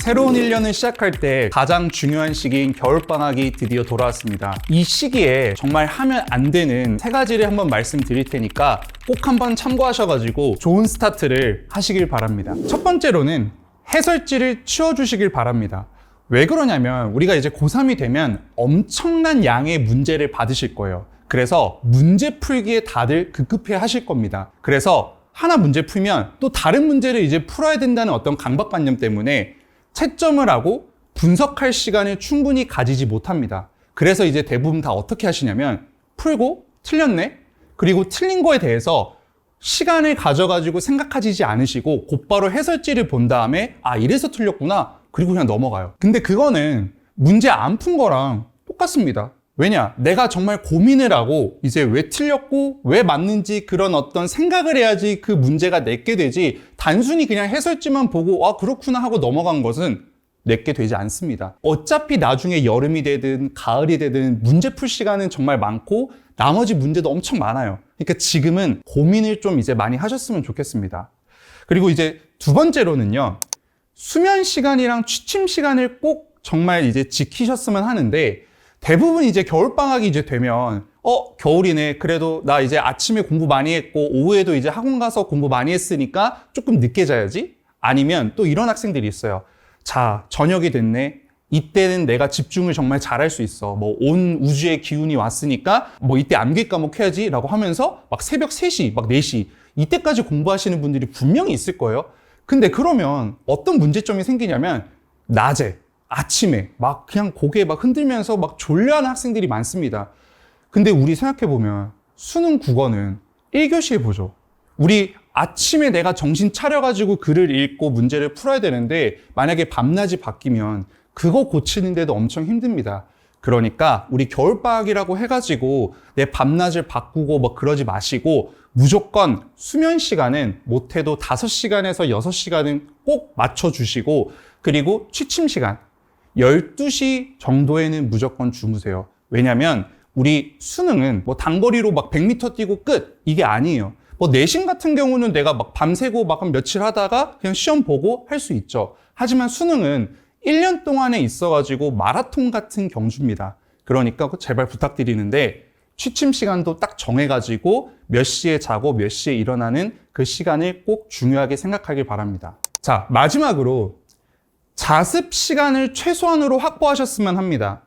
새로운 1년을 시작할 때 가장 중요한 시기인 겨울방학이 드디어 돌아왔습니다. 이 시기에 정말 하면 안 되는 3가지를 한번 말씀드릴 테니까 꼭 한번 참고하셔가지고 좋은 스타트를 하시길 바랍니다. 첫 번째로는 해설지를 치워주시길 바랍니다. 왜 그러냐면 우리가 이제 고3이 되면 엄청난 양의 문제를 받으실 거예요. 그래서 문제 풀기에 다들 급급해 하실 겁니다. 그래서 하나 문제 풀면 또 다른 문제를 이제 풀어야 된다는 어떤 강박관념 때문에 채점을 하고 분석할 시간을 충분히 가지지 못합니다. 그래서 이제 대부분 다 어떻게 하시냐면 풀고 틀렸네? 그리고 틀린 거에 대해서 시간을 가져가지고 생각하지 않으시고 곧바로 해설지를 본 다음에 아 이래서 틀렸구나 그리고 그냥 넘어가요. 근데 그거는 문제 안 푼 거랑 똑같습니다. 왜냐? 내가 정말 고민을 하고 이제 왜 틀렸고 왜 맞는지 그런 어떤 생각을 해야지 그 문제가 내게 되지 단순히 그냥 해설지만 보고 아 그렇구나 하고 넘어간 것은 내게 되지 않습니다. 어차피 나중에 여름이 되든 가을이 되든 문제 풀 시간은 정말 많고 나머지 문제도 엄청 많아요. 그러니까 지금은 고민을 좀 이제 많이 하셨으면 좋겠습니다. 그리고 이제 두 번째로는요. 수면 시간이랑 취침 시간을 꼭 정말 이제 지키셨으면 하는데 대부분 이제 겨울방학이 이제 되면 겨울이네. 그래도 나 이제 아침에 공부 많이 했고 오후에도 이제 학원 가서 공부 많이 했으니까 조금 늦게 자야지. 아니면 또 이런 학생들이 있어요. 자, 저녁이 됐네. 이때는 내가 집중을 정말 잘할 수 있어. 뭐 온 우주의 기운이 왔으니까 뭐 이때 암기 과목 해야지 라고 하면서 막 새벽 3시, 막 4시 이때까지 공부하시는 분들이 분명히 있을 거예요. 근데 그러면 어떤 문제점이 생기냐면 낮에 아침에 막 그냥 고개 막 흔들면서 막 졸려하는 학생들이 많습니다. 근데 우리 생각해보면 수능 국어는 1교시에 보죠. 우리 아침에 내가 정신 차려가지고 글을 읽고 문제를 풀어야 되는데 만약에 밤낮이 바뀌면 그거 고치는데도 엄청 힘듭니다. 그러니까 우리 겨울방학이라고 해가지고 내 밤낮을 바꾸고 뭐 그러지 마시고 무조건 수면 시간은 못해도 5시간에서 6시간은 꼭 맞춰주시고 그리고 취침 시간 12시 정도에는 무조건 주무세요. 왜냐면 우리 수능은 뭐 단거리로 막 100m 뛰고 끝 이게 아니에요. 뭐 내신 같은 경우는 내가 막 밤새고 막 한 며칠 하다가 그냥 시험 보고 할 수 있죠. 하지만 수능은 1년 동안에 있어가지고 마라톤 같은 경주입니다. 그러니까 제발 부탁드리는데 취침 시간도 딱 정해가지고 몇 시에 자고 몇 시에 일어나는 그 시간을 꼭 중요하게 생각하길 바랍니다. 자, 마지막으로 자습 시간을 최소한으로 확보하셨으면 합니다.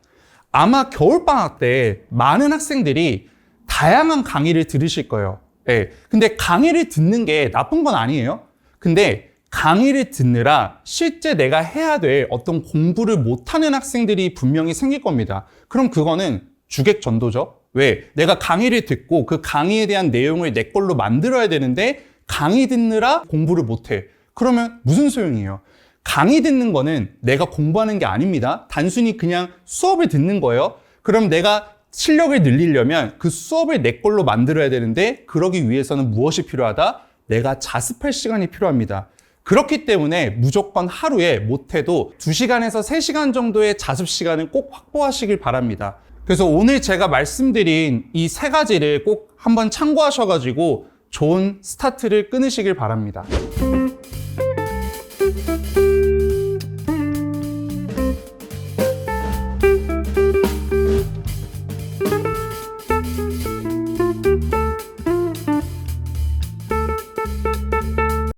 아마 겨울방학 때 많은 학생들이 다양한 강의를 들으실 거예요. 네. 근데 강의를 듣는 게 나쁜 건 아니에요. 근데 강의를 듣느라 실제 내가 해야 될 어떤 공부를 못하는 학생들이 분명히 생길 겁니다. 그럼 그거는 주객전도죠. 왜? 내가 강의를 듣고 그 강의에 대한 내용을 내 걸로 만들어야 되는데 강의 듣느라 공부를 못해. 그러면 무슨 소용이에요? 강의 듣는 거는 내가 공부하는 게 아닙니다. 단순히 그냥 수업을 듣는 거예요. 그럼 내가 실력을 늘리려면 그 수업을 내 걸로 만들어야 되는데 그러기 위해서는 무엇이 필요하다? 내가 자습할 시간이 필요합니다. 그렇기 때문에 무조건 하루에 못해도 2시간에서 3시간 정도의 자습 시간을 꼭 확보하시길 바랍니다. 그래서 오늘 제가 말씀드린 이 3가지를 꼭 한번 참고하셔가지고 좋은 스타트를 끊으시길 바랍니다.